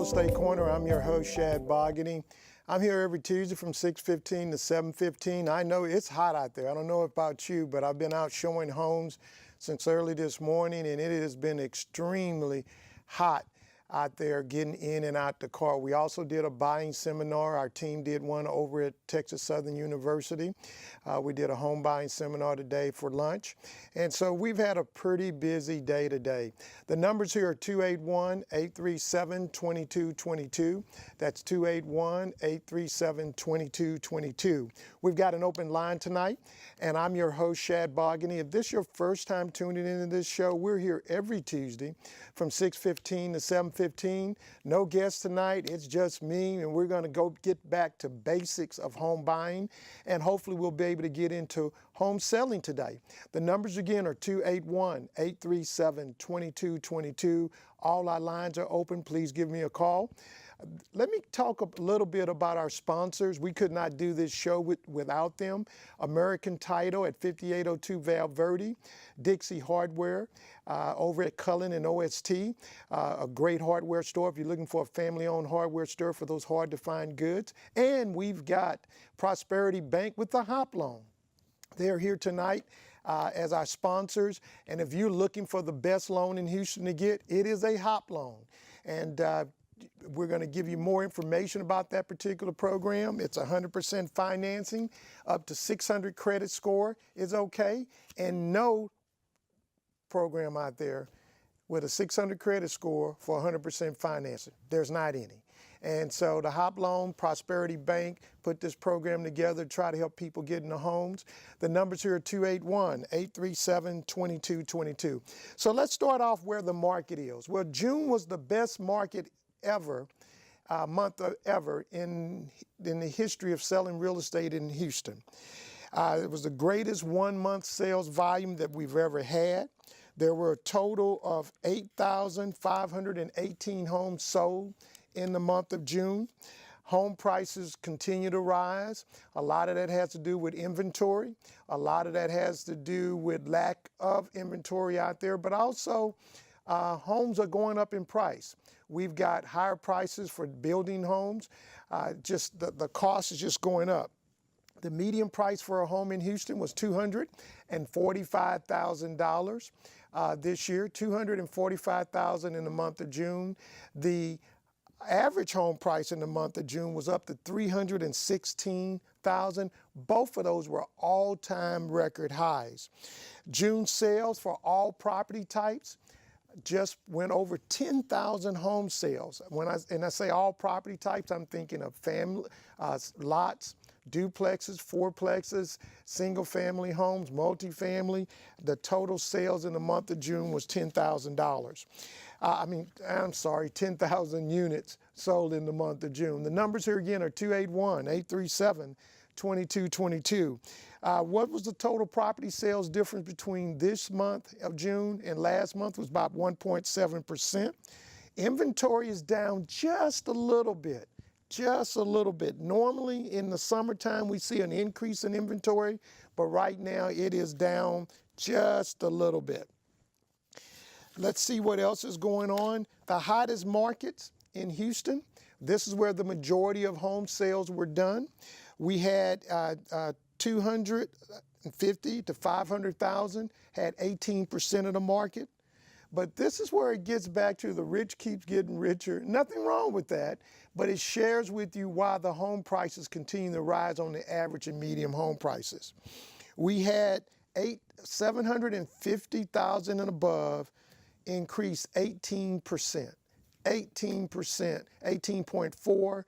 Estate Corner. I'm your host, Shad Bogany. I'm here every Tuesday from 6:15 to 7:15. I know it's hot out there. I don't know about you, but I've been out showing homes since early this morning, and it has been extremely hot out there getting in and out the car. We also did a buying seminar. Our team did one over at Texas Southern University. We did a home buying seminar today for lunch. And so we've had a pretty busy day today. The numbers here are 281-837-2222. That's 281-837-2222. We've got an open line tonight, and I'm your host, Shad Bogany. If this is your first time tuning into this show, we're here every Tuesday from 6:15 to 7:15. No guests tonight. It's just me, and we're going to go get back to basics of home buying, and hopefully we'll be able to get into home selling today. The numbers again are 281-837-2222. All our lines are open. Please give me a call. Let me talk a little bit about our sponsors. We could not do this show without them. American Title at 5802 Val Verde, Dixie Hardware over at Cullen and OST, a great hardware store if you're looking for a family-owned hardware store for those hard-to-find goods. And we've got Prosperity Bank with the HOP loan. They're here tonight as our sponsors, and if you're looking for the best loan in Houston to get, it is a HOP loan. And we're going to give you more information about that particular program. It's 100% financing. Up to 600 credit score is okay, and no program out there with a 600 credit score for 100% financing. There's not any. And so the HOP Loan, Prosperity Bank put this program together to try to help people get into homes. The numbers here are 281-837-2222. So let's start off where the market is. Well, June was the best market ever, month ever in the history of selling real estate in Houston. It was the greatest one-month sales volume that we've ever had. There were a total of 8,518 homes sold in the month of June. Home prices continue to rise. A lot of that has to do with inventory. A lot of that has to do with lack of inventory out there, but also homes are going up in price. We've got higher prices for building homes. Just the cost is just going up. The median price for a home in Houston was $245,000 this year, $245,000 in the month of June. The average home price in the month of June was up to $316,000. Both of those were all-time record highs. June sales for all property types just went over 10,000 home sales. When I say all property types, I'm thinking of family lots, duplexes, fourplexes, single-family homes, multifamily. The total sales in the month of June was $10,000. 10,000 units sold in the month of June. The numbers here again are 281-837-2222. What was the total property sales difference between this month of June and last month? Was about 1.7%. Inventory is down just a little bit. Just a little bit. Normally in the summertime we see an increase in inventory, but right now it is down just a little bit. Let's see what else is going on. The hottest markets in Houston, this is where the majority of home sales were done. We had 250 to 500,000, had 18% of the market. But this is where it gets back to the rich keeps getting richer. Nothing wrong with that, but it shares with you why the home prices continue to rise on the average and medium home prices. We had 750,000 and above increased 18%, 18.4.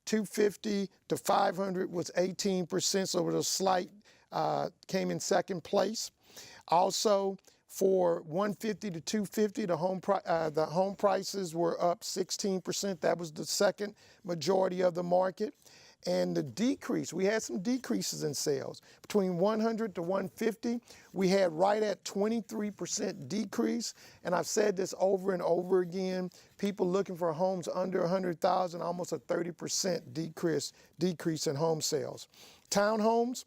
250 to 500 was 18%, so it was a slight, came in second place. Also, for 150 to 250, the home prices were up 16%. That was the second majority of the market. And the decrease, we had some decreases in sales. Between 100 to 150, we had right at 23% decrease. And I've said this over and over again, people looking for homes under 100,000, almost a 30% decrease in home sales. Townhomes,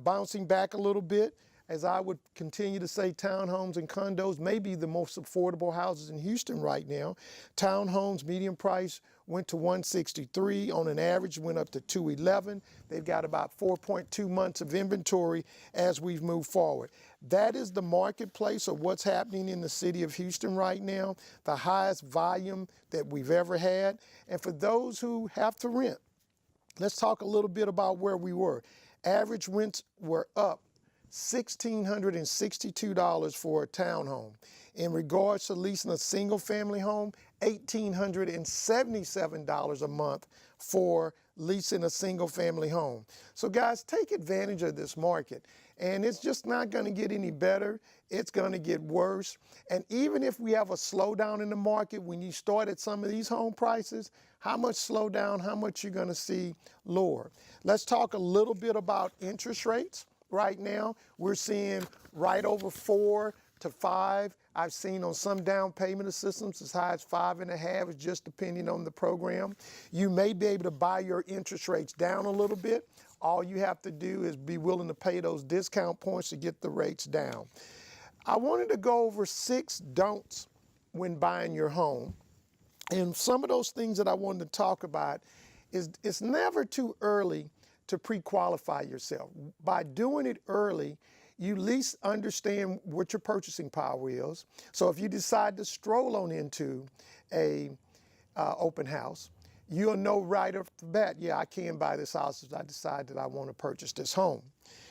bouncing back a little bit. As I would continue to say, townhomes and condos may be the most affordable houses in Houston right now. Townhomes, median price went to 163 on an average, went up to 211. They've got about 4.2 months of inventory as we've moved forward. That is the marketplace of what's happening in the city of Houston right now, the highest volume that we've ever had. And for those who have to rent, let's talk a little bit about where we were. Average rents were up $1,662 for a townhome. In regards to leasing a single family home, $1,877 a month for leasing a single family home. So guys, take advantage of this market. And it's just not going to get any better. It's going to get worse. And even if we have a slowdown in the market, when you start at some of these home prices, how much slowdown, how much you're going to see lower. Let's talk a little bit about interest rates. Right now, we're seeing right over 4 to 5. I've seen on some down payment assistance as high as 5.5, it's just depending on the program. You may be able to buy your interest rates down a little bit. All you have to do is be willing to pay those discount points to get the rates down. I wanted to go over 6 don'ts when buying your home. And some of those things that I wanted to talk about is it's never too early to pre-qualify yourself. By doing it early, you at least understand what your purchasing power is. So if you decide to stroll on into a open house, you'll know right off the bat, yeah, I can buy this house if I decide that I want to purchase this home.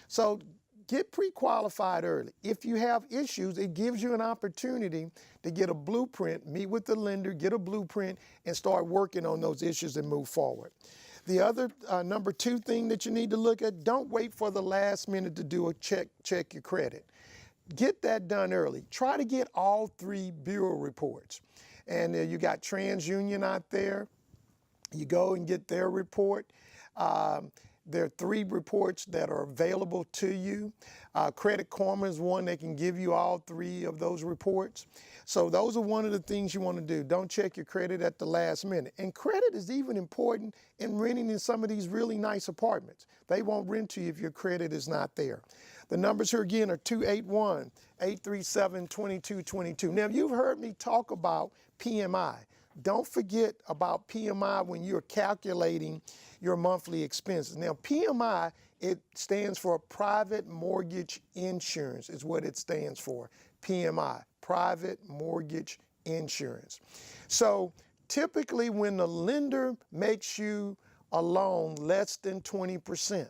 So get pre-qualified early. If you have issues, it gives you an opportunity to get a blueprint, meet with the lender, get a blueprint, and start working on those issues and move forward. The other number 2 thing that you need to look at, don't wait for the last minute to do a check your credit. Get that done early. Try to get all 3 bureau reports. And you got TransUnion out there. You go and get their report. There are 3 reports that are available to you. Credit Karma is one that can give you all 3 of those reports. So those are one of the things you want to do. Don't check your credit at the last minute. And credit is even important in renting in some of these really nice apartments. They won't rent to you if your credit is not there. The numbers here again are 281-837-2222. Now, you've heard me talk about PMI. Don't forget about PMI when you're calculating your monthly expenses. Now, PMI, it stands for Private Mortgage Insurance, is what it stands for. PMI, Private Mortgage Insurance. So typically when the lender makes you a loan less than 20%,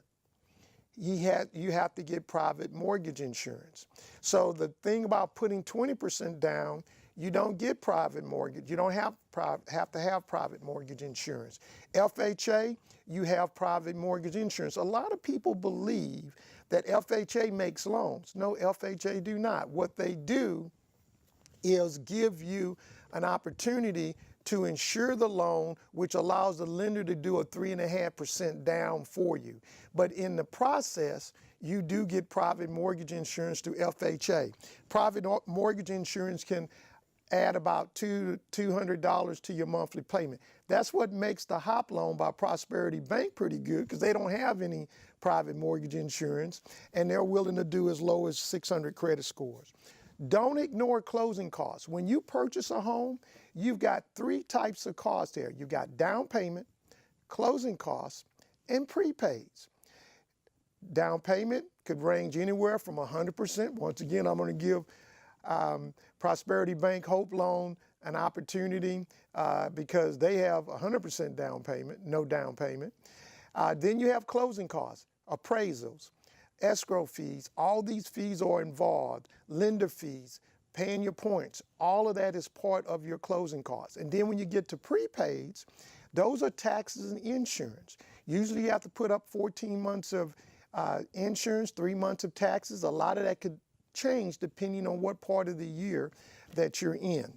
you have to get private mortgage insurance. So the thing about putting 20% down, you don't get private mortgage. You don't have to have private mortgage insurance. FHA, you have private mortgage insurance. A lot of people believe that FHA makes loans. No, FHA do not. What they do is give you an opportunity to insure the loan, which allows the lender to do a 3.5% down for you. But in the process, you do get private mortgage insurance through FHA. Private mortgage insurance can add about $200 to your monthly payment. That's what makes the HOP loan by Prosperity Bank pretty good, because they don't have any private mortgage insurance, and they're willing to do as low as 600 credit scores. Don't ignore closing costs. When you purchase a home, you've got 3 types of costs there. You've got down payment, closing costs, and prepaids. Down payment could range anywhere from 100%. Once again, I'm going to give Prosperity Bank Hope Loan an opportunity because they have 100% down payment, no down payment. Then you have closing costs, appraisals, escrow fees. All these fees are involved, lender fees, paying your points. All of that is part of your closing costs. And then when you get to prepaids, those are taxes and insurance. Usually you have to put up 14 months of insurance, 3 months of taxes. A lot of that could change depending on what part of the year that you're in.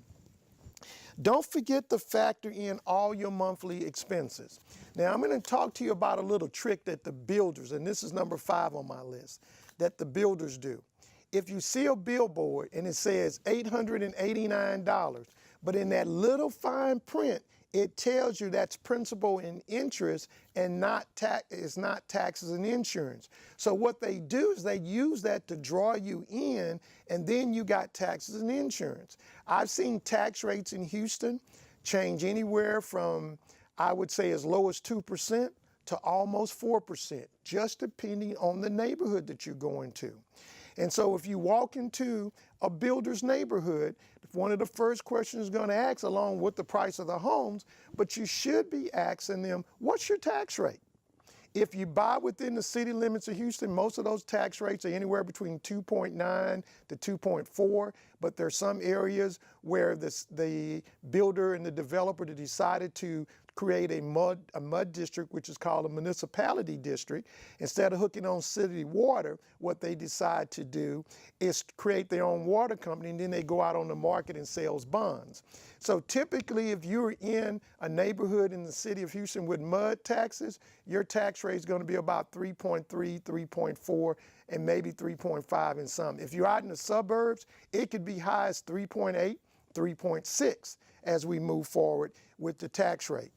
Don't forget to factor in all your monthly expenses. Now, I'm going to talk to you about a little trick that the builders, and this is number 5 on my list, that the builders do. If you see a billboard and it says $889, but in that little fine print, it tells you that's principal and interest and it's not taxes and insurance. So what they do is they use that to draw you in, and then you got taxes and insurance. I've seen tax rates in Houston change anywhere from I would say as low as 2% to almost 4%, just depending on the neighborhood that you're going to. And so if you walk into a builder's neighborhood, one of the first questions is going to ask, along with the price of the homes, but you should be asking them, what's your tax rate? If you buy within the city limits of Houston, most of those tax rates are anywhere between 2.9 to 2.4, but there's some areas where the builder and the developer decided to create a mud district, which is called a municipality district. Instead of hooking on city water, what they decide to do is create their own water company, and then they go out on the market and sell bonds. So typically, if you're in a neighborhood in the city of Houston with mud taxes, your tax rate is going to be about 3.3, 3.4, and maybe 3.5 in some. If you're out in the suburbs, it could be high as 3.8, 3.6 as we move forward with the tax rate.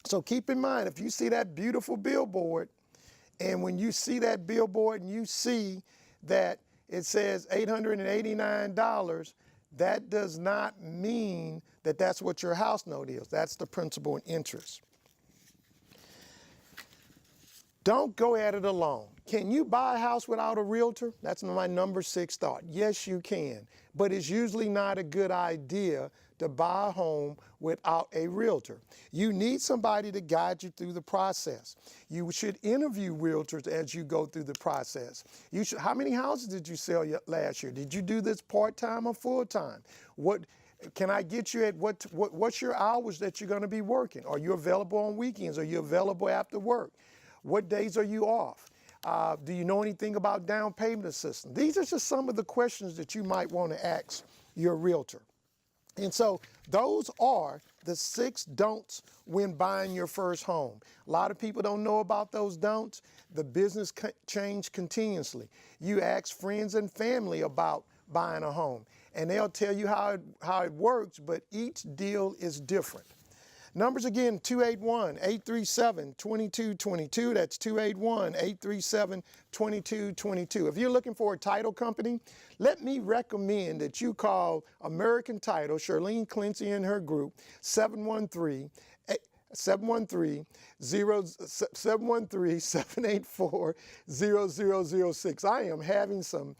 So keep in mind, if you see that beautiful billboard, and when you see that billboard and you see that it says $889, that does not mean that that's what your house note is. That's the principal and interest. Don't go at it alone. Can you buy a house without a realtor? That's my number 6 thought. Yes, you can, but it's usually not a good idea to buy a home without a realtor. You need somebody to guide you through the process. You should interview realtors as you go through the process. How many houses did you sell last year? Did you do this part-time or full-time? What can I get you at? What's your hours that you're going to be working? Are you available on weekends? Are you available after work? What days are you off? Do you know anything about down payment assistance? These are just some of the questions that you might want to ask your realtor. And so those are the 6 don'ts when buying your first home. A lot of people don't know about those don'ts. The business change continuously. You ask friends and family about buying a home, and they'll tell you how it works, but each deal is different. Numbers again, 281-837-2222. That's 281-837-2222. If you're looking for a title company, let me recommend that you call American Title, Charlene Clancy and her group, 713-784-0006. I am having some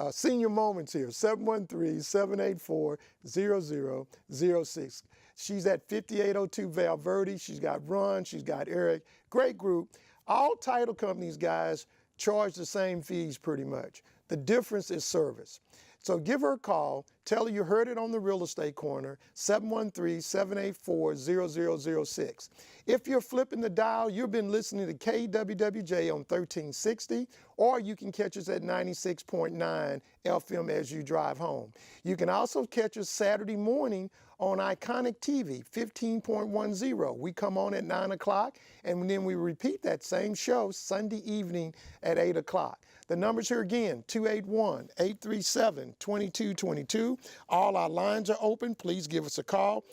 senior moments here, 713-784-0006. She's at 5802 Valverde. She's got Ron, she's got Eric. Great group. All title companies, guys, charge the same fees pretty much. The difference is service. So give her a call. Tell her you heard it on the Real Estate Corner, 713-784-0006. If you're flipping the dial, you've been listening to KWWJ on 1360, or you can catch us at 96.9 FM as you drive home. You can also catch us Saturday morning on Iconic TV, 15.10. We come on at 9 o'clock, and then we repeat that same show Sunday evening at 8 o'clock. The numbers here again, 281-837-2222. All our lines are open. Please give us a call.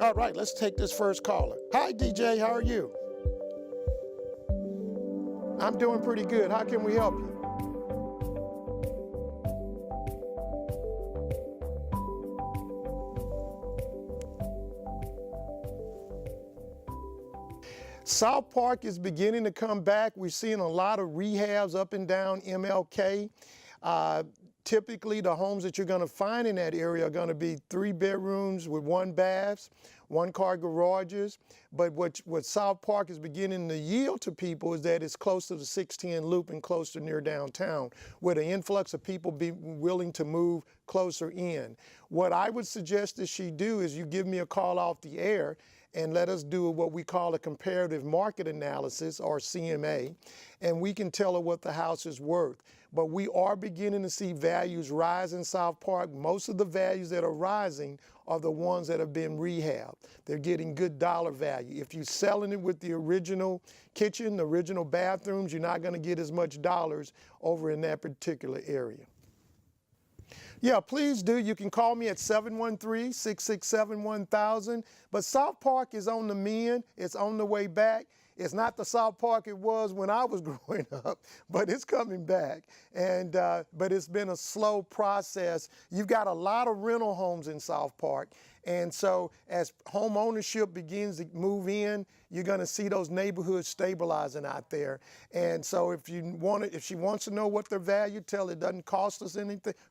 All right, let's take this first caller. Hi, DJ. How are you? I'm doing pretty good. How can we help you? South Park is beginning to come back. We're seeing a lot of rehabs up and down MLK. Typically, the homes that you're going to find in that area are going to be 3 bedrooms with 1 bath, 1-car garages. But what South Park is beginning to yield to people is that it's close to the 610 loop and close to near downtown, with an influx of people be willing to move closer in. What I would suggest that she do is you give me a call off the air and let us do what we call a comparative market analysis, or CMA, and we can tell her what the house is worth. But we are beginning to see values rise in South Park. Most of the values that are rising are the ones that have been rehabbed. They're getting good dollar value. If you're selling it with the original kitchen, the original bathrooms, you're not going to get as much dollars over in that particular area. Yeah, please do. You can call me at 713-667-1000. But South Park is on the mend. It's on the way back. It's not the South Park it was when I was growing up, but it's coming back. And but it's been a slow process. You've got a lot of rental homes in South Park. And so as home ownership begins to move in, you're going to see those neighborhoods stabilizing out there. And so if she wants to know what their value, tell her it doesn't cost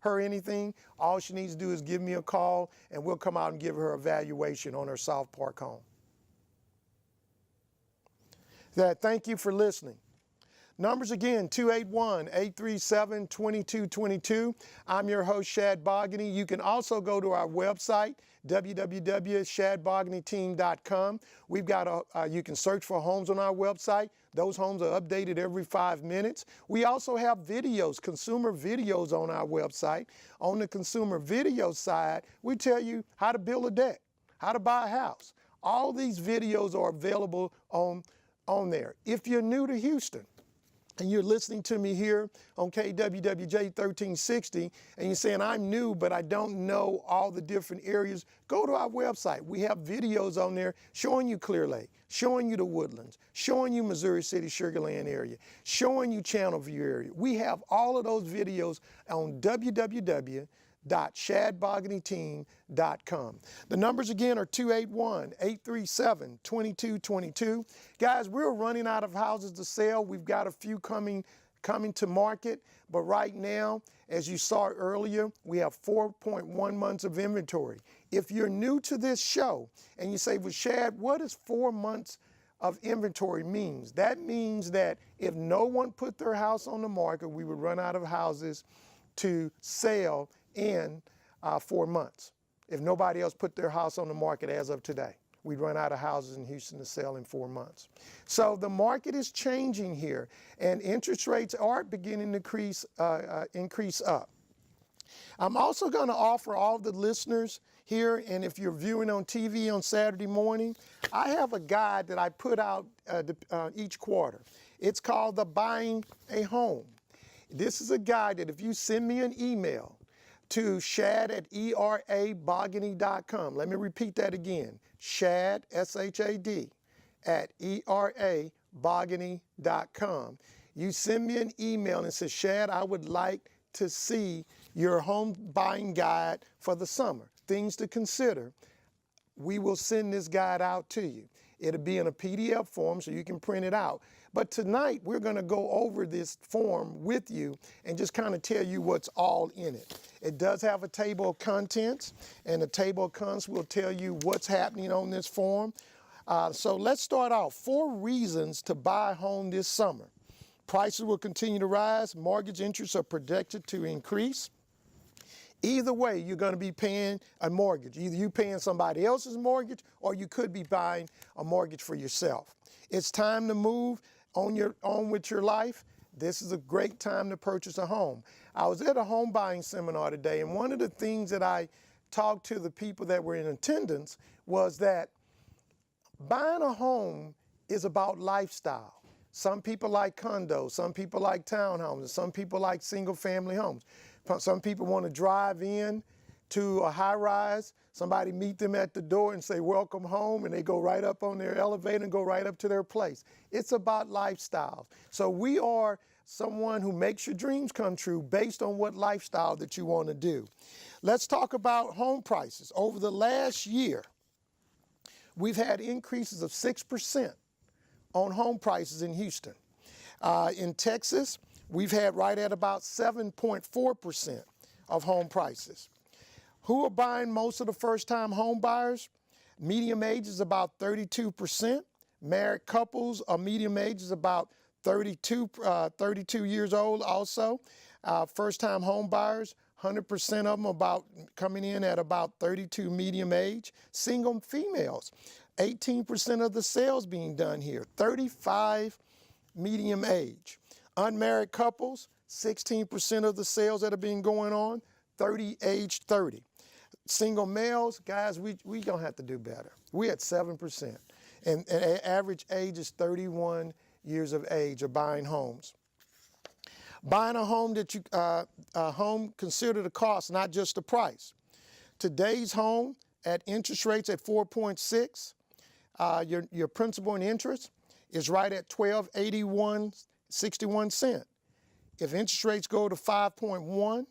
her anything. All she needs to do is give me a call, and we'll come out and give her a valuation on her South Park home. Thank you for listening. Numbers again, 281-837-2222. I'm your host, Shad Bogany. You can also go to our website, www.shadboganyteam.com. We've got you can search for homes on our website. Those homes are updated every 5 minutes. We also have videos, consumer videos on our website. On the consumer video side, we tell you how to build a deck, how to buy a house. All these videos are available on there. If you're new to Houston, and you're listening to me here on KWWJ 1360, and you're saying, I'm new, but I don't know all the different areas, go to our website. We have videos on there showing you Clear Lake, showing you the Woodlands, showing you Missouri City, Sugar Land area, showing you Channelview area. We have all of those videos on www.shadboganyteam.com. The numbers again are 281-837-2222. Guys, we're running out of houses to sell. We've got a few coming to market, but right now, as you saw earlier, we have 4.1 months of inventory. If you're new to this show and you say, well, Shad, what does 4 months of inventory means? That means that if no one put their house on the market, we would run out of houses to sell in 4 months. If nobody else put their house on the market as of today, we'd run out of houses in Houston to sell in 4 months. So the market is changing here, and interest rates are beginning to increase up. I'm also going to offer all the listeners here, and if you're viewing on TV on Saturday morning, I have a guide that I put out each quarter. It's called the Buying a Home. This is a guide that if you send me an email to shad@erabogany.com. Let me repeat that again. Shad, S-H-A-D, @erabogany.com. You send me an email and say, Shad, I would like to see your home buying guide for the summer. Things to consider. We will send this guide out to you. It'll be in a PDF form so you can print it out. But tonight, we're going to go over this form with you and just kind of tell you what's all in it. It does have a table of contents, and the table of contents will tell you what's happening on this form. So let's start off. 4 reasons to buy a home this summer. Prices will continue to rise. Mortgage interests are projected to increase. Either way, you're going to be paying a mortgage. Either you're paying somebody else's mortgage, or you could be buying a mortgage for yourself. It's time to move on with your life. This is a great time to purchase a home. I was at a home buying seminar today, and one of the things that I talked to the people that were in attendance was that buying a home is about lifestyle. Some people like condos, some people like townhomes, and some people like single family homes. Some people want to drive in to a high rise, somebody meet them at the door and say, welcome home, and they go right up on their elevator and go right up to their place. It's about lifestyle. So we are someone who makes your dreams come true based on what lifestyle that you want to do. Let's talk about home prices. Over the last year, we've had increases of 6% on home prices in Houston. In Texas, we've had right at about 7.4% of home prices. Who are buying most of the first-time home buyers? Medium age is about 32%. Married couples, medium age is about 32 years old also. First-time home buyers, 100% of them about coming in at about 32 medium age. Single females, 18% of the sales being done here, 35 medium age. Unmarried couples, 16% of the sales that are being going on, age 30. Single males, guys, we gonna have to do better. We're at 7%. And average age is 31 years of age of buying homes. Buying a home consider the cost, not just the price. Today's home at interest rates at 4.6, your principal and interest is right at 12.8161. If interest rates go to 5.1,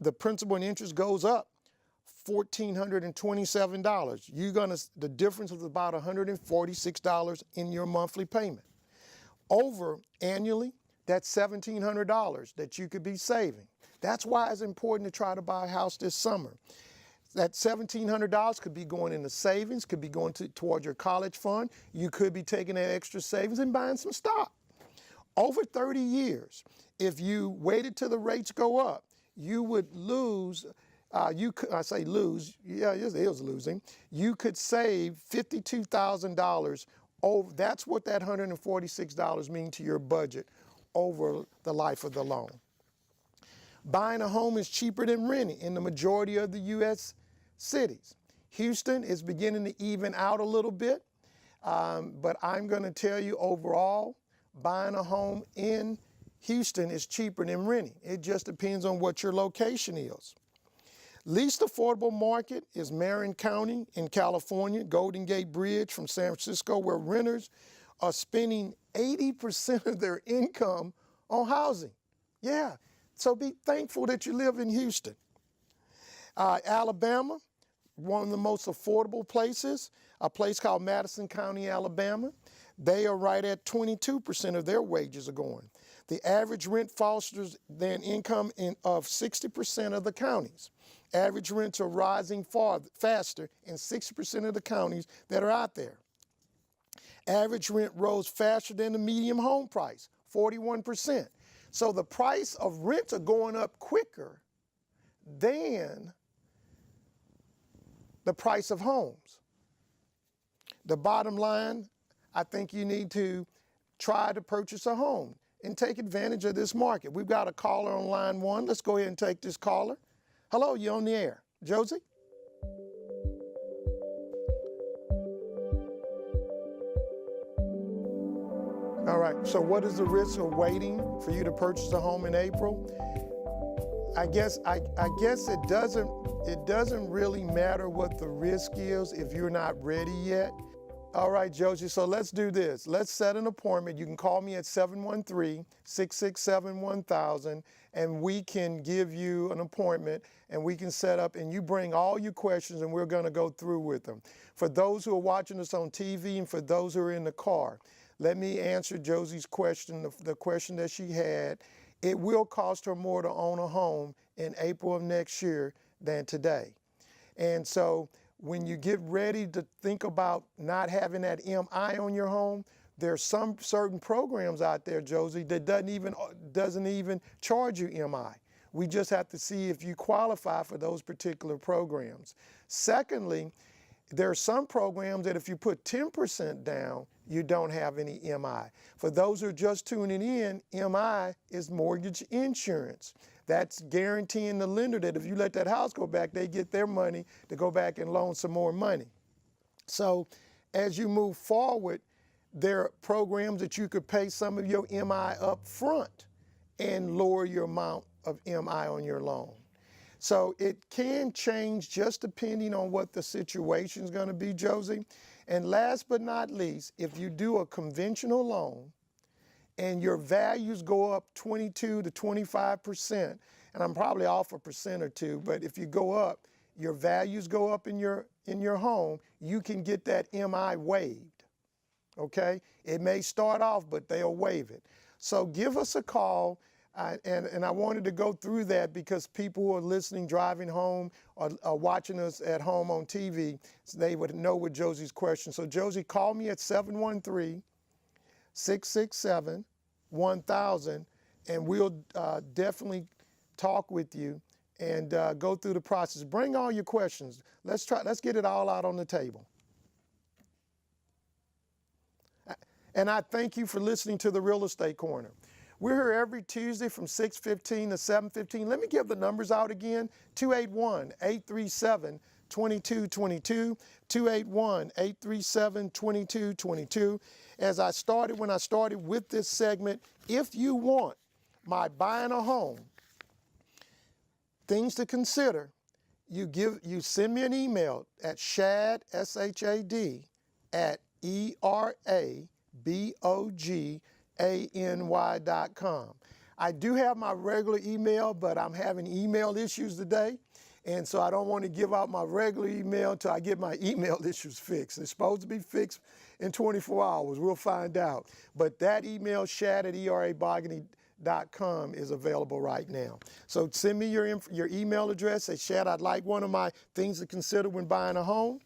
the principal and interest goes up $1,427. The difference is about $146 in your monthly payment. Over annually, that's $1,700 that you could be saving. That's why it's important to try to buy a house this summer. That $1,700 could be going into savings, could be going toward your college fund. You could be taking that extra savings and buying some stock. Over 30 years, if you waited till the rates go up, you would lose, I say lose, yeah, it is losing. You could save $52,000. That's what that $146 means to your budget over the life of the loan. Buying a home is cheaper than renting in the majority of the U.S. cities. Houston is beginning to even out a little bit, but I'm going to tell you overall, buying a home in Houston is cheaper than renting. It just depends on what your location is. Least affordable market is Marin County in California, Golden Gate Bridge from San Francisco, where renters are spending 80% of their income on housing. Yeah, so be thankful that you live in Houston. Alabama, one of the most affordable places, a place called Madison County, Alabama. They are right at 22% of their wages are going. The average rent fosters an income of 60% of the counties. Average rents are rising faster in 60% of the counties that are out there. Average rent rose faster than the median home price, 41%. So the price of rents are going up quicker than the price of homes. The bottom line, I think you need to try to purchase a home and take advantage of this market. We've got a caller on line 1. Let's go ahead and take this caller. Hello, you're on the air. Josie? All right, so what is the risk of waiting for you to purchase a home in April? I guess it doesn't really matter what the risk is if you're not ready yet. All right, Josie, so let's do this. Let's set an appointment. You can call me at 713-667-1000, and we can give you an appointment, and we can set up, and you bring all your questions, and we're going to go through with them. For those who are watching us on TV and for those who are in the car, let me answer Josie's question, the question that she had. It will cost her more to own a home in April of next year than today. And so when you get ready to think about not having that MI on your home, there's some certain programs out there, Josie, that doesn't even charge you MI. We just have to see if you qualify for those particular programs. Secondly, there are some programs that if you put 10% down, you don't have any MI. For those who are just tuning in, MI is mortgage insurance. That's guaranteeing the lender that if you let that house go back, they get their money to go back and loan some more money. So as you move forward, there are programs that you could pay some of your MI up front and lower your amount of MI on your loan. So it can change just depending on what the situation is going to be, Josie. And last but not least, if you do a conventional loan and your values go up 22 to 25%, and I'm probably off a percent or two, but if you go up, your values go up in your home, you can get that MI waived, okay? It may start off, but they'll waive it. So give us a call. And I wanted to go through that because people who are listening, driving home, or watching us at home on TV, so they would know what Josie's question. So Josie, call me at 713-667-1000, and we'll definitely talk with you and go through the process. Bring all your questions. Let's get it all out on the table. And I thank you for listening to the Real Estate Corner. We're here every Tuesday from 6:15 to 7:15. Let me give the numbers out again. 281-837-2222, 281-837-2222. When I started with this segment, if you want my buying a home, things to consider, you send me an email at shad, S-H-A-D, at Bogany.com. I do have my regular email, but I'm having email issues today. And so I don't want to give out my regular email until I get my email issues fixed. It's supposed to be fixed in 24 hours. We'll find out. But that email, shad@erabogany.com, is available right now. So send me your email address. Say, Shad, I'd like one of my things to consider when buying a home,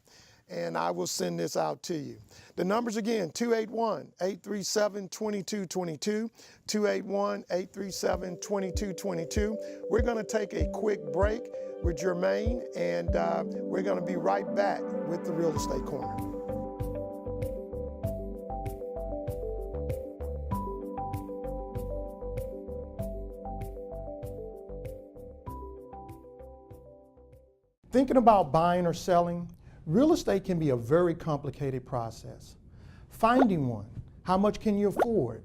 and I will send this out to you. The numbers again, 281-837-2222, 281-837-2222. We're going to take a quick break with Jermaine, and we're going to be right back with the Real Estate Corner. Thinking about buying or selling, real estate can be a very complicated process. Finding one, how much can you afford?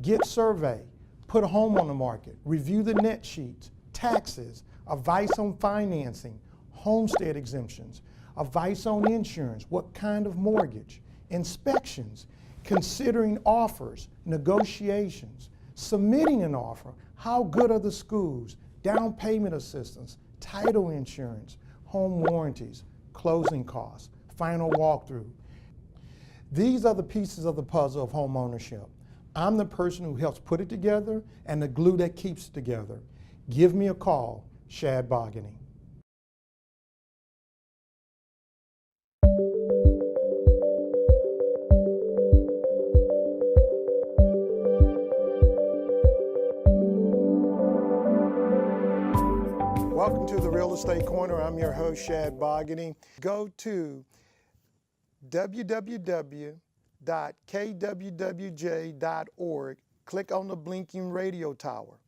Get survey, put a home on the market, review the net sheets, taxes, advice on financing, homestead exemptions, advice on insurance, what kind of mortgage, inspections, considering offers, negotiations, submitting an offer, how good are the schools, down payment assistance, title insurance, home warranties, closing costs, final walkthrough. These are the pieces of the puzzle of home ownership. I'm the person who helps put it together and the glue that keeps it together. Give me a call, Shad Bogany. Welcome to the Real Estate Corner. I'm your host, Shad Bogany. Go to www.kwwj.org, click on the blinking radio tower,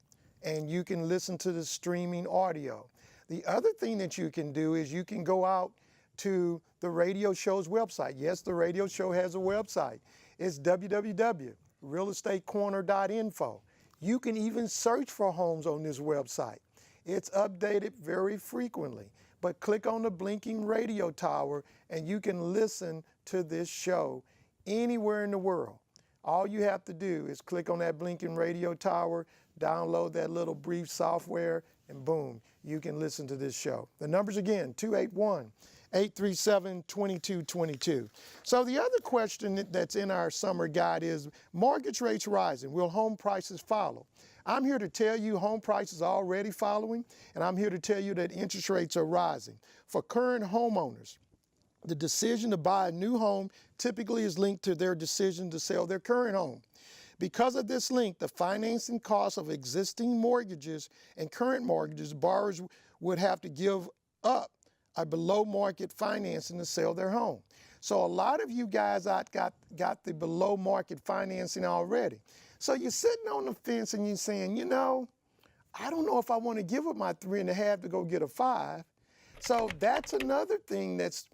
and you can listen to the streaming audio. The other thing that you can do is you can go out to the radio show's website. Yes, the radio show has a website. It's www.realestatecorner.info. You can even search for homes on this website. It's updated very frequently, but click on the blinking radio tower and you can listen to this show anywhere in the world. All you have to do is click on that blinking radio tower, download that little brief software, and boom, you can listen to this show. The numbers again, 281-837-2222. So the other question that's in our summer guide is mortgage rates rising. Will home prices follow? I'm here to tell you home prices are already following, and I'm here to tell you that interest rates are rising. For current homeowners, the decision to buy a new home typically is linked to their decision to sell their current home. Because of this link, the financing costs of existing mortgages and current mortgages, borrowers would have to give up a below market financing to sell their home. So a lot of you guys got the below market financing already. So you're sitting on the fence and you're saying, you know, I don't know if I want to give up my 3.5 to go get a 5. So that's another thing that's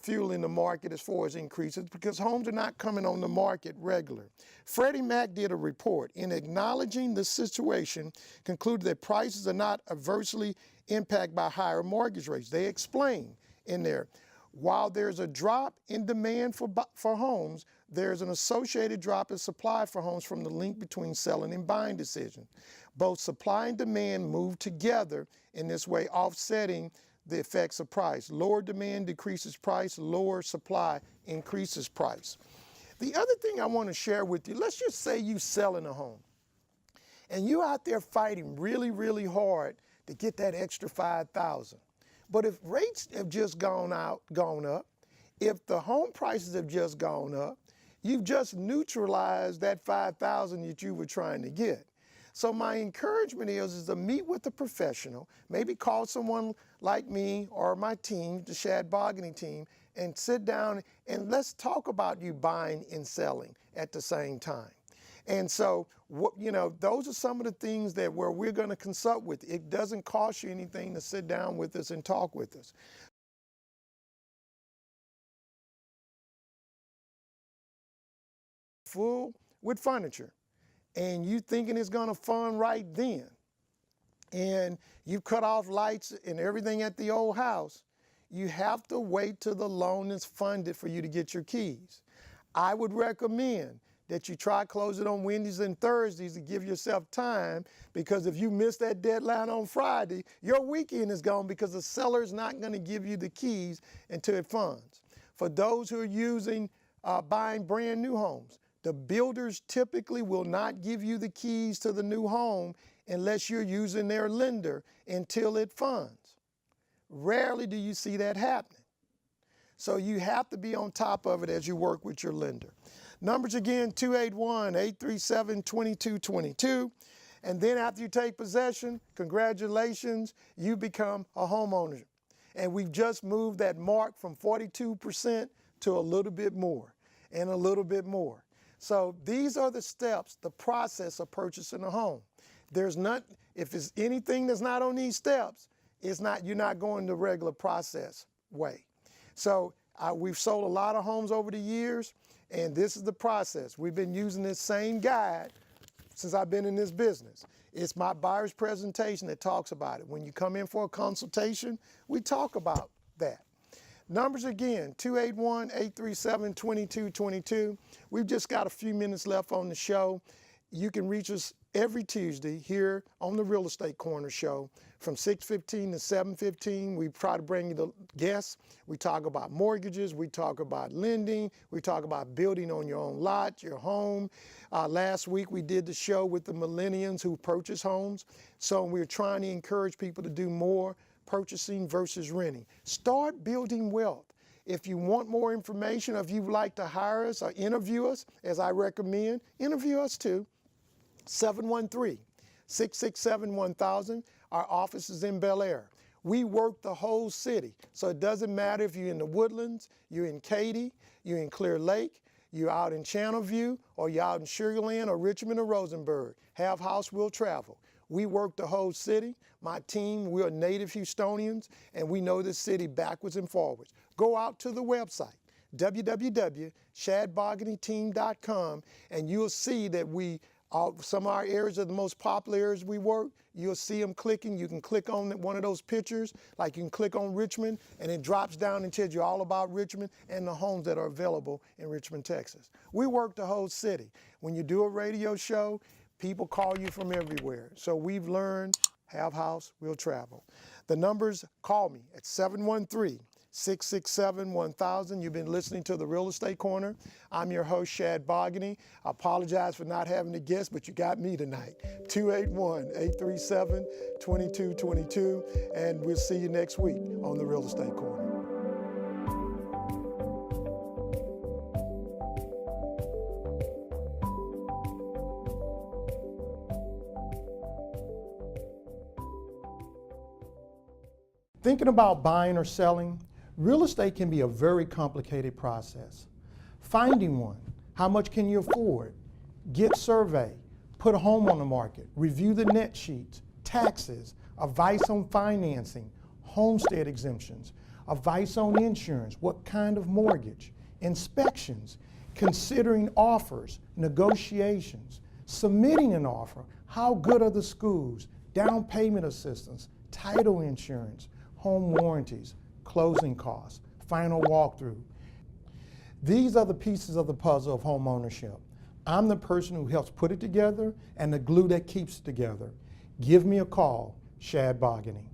fueling the market as far as increases, because homes are not coming on the market regular. Freddie Mac did a report in acknowledging the situation, concluded that prices are not adversely impacted by higher mortgage rates. They explain in there, while there's a drop in demand for homes, there's an associated drop in supply for homes from the link between selling and buying decisions. Both supply and demand move together in this way, offsetting the effects of price. Lower demand decreases price, lower supply increases price. The other thing I want to share with you, let's just say you're selling a home and you're out there fighting really, really hard to get that extra $5,000. But if rates have just gone up, if the home prices have just gone up, you've just neutralized that $5,000 that you were trying to get. So my encouragement is to meet with a professional, maybe call someone like me or my team, the Shad Bogany team, and sit down and let's talk about you buying and selling at the same time. And so, those are some of the things that where we're going to consult with. It doesn't cost you anything to sit down with us and talk with us. Full with furniture, and you thinking it's going to fund right then, and you cut off lights and everything at the old house, you have to wait till the loan is funded for you to get your keys. I would recommend that you try closing on Wednesdays and Thursdays to give yourself time, because if you miss that deadline on Friday, your weekend is gone because the seller is not going to give you the keys until it funds. For those who are buying brand new homes, the builders typically will not give you the keys to the new home unless you're using their lender until it funds. Rarely do you see that happening. So you have to be on top of it as you work with your lender. Numbers again, 281-837-2222. And then after you take possession, congratulations, you become a homeowner. And we've just moved that mark from 42% to a little bit more and a little bit more. So these are the steps, the process of purchasing a home. If it's anything that's not on these steps, you're not going the regular process way. So we've sold a lot of homes over the years, and this is the process. We've been using this same guide since I've been in this business. It's my buyer's presentation that talks about it. When you come in for a consultation, we talk about that. Numbers again, 281-837-2222. We've just got a few minutes left on the show. You can reach us every Tuesday here on the Real Estate Corner Show from 6:15 to 7:15. We try to bring you the guests. We talk about mortgages. We talk about lending. We talk about building on your own lot, your home. Last week we did the show with the millennials who purchase homes. So we're trying to encourage people to do more purchasing versus renting. Start building wealth. If you want more information, or if you'd like to hire us or interview us, as I recommend, interview us too. 713-667-1000. Our office is in Bel Air. We work the whole city. So it doesn't matter if you're in the Woodlands, you're in Katy, you're in Clear Lake, you're out in Channelview, or you're out in Sugar Land or Richmond or Rosenberg. Have House Will Travel. We work the whole city. My team, we are native Houstonians, and we know this city backwards and forwards. Go out to the website, www.shadboganyteam.com, and you'll see that some of our areas are the most popular areas we work. You'll see them clicking. You can click on one of those pictures, like you can click on Richmond, and it drops down and tells you all about Richmond and the homes that are available in Richmond, Texas. We work the whole city. When you do a radio show, people call you from everywhere. So we've learned, have house, we'll travel. The numbers, call me at 713-667-1000. You've been listening to The Real Estate Corner. I'm your host, Shad Bogany. I apologize for not having a guest, but you got me tonight. 281-837-2222, and we'll see you next week on The Real Estate Corner. Thinking about buying or selling, real estate can be a very complicated process. Finding one, how much can you afford? Get survey, put a home on the market, review the net sheets, taxes, advice on financing, homestead exemptions, advice on insurance, what kind of mortgage, inspections, considering offers, negotiations, submitting an offer, how good are the schools, down payment assistance, title insurance, home warranties, closing costs, final walkthrough. These are the pieces of the puzzle of home ownership. I'm the person who helps put it together and the glue that keeps it together. Give me a call, Shad Bogany.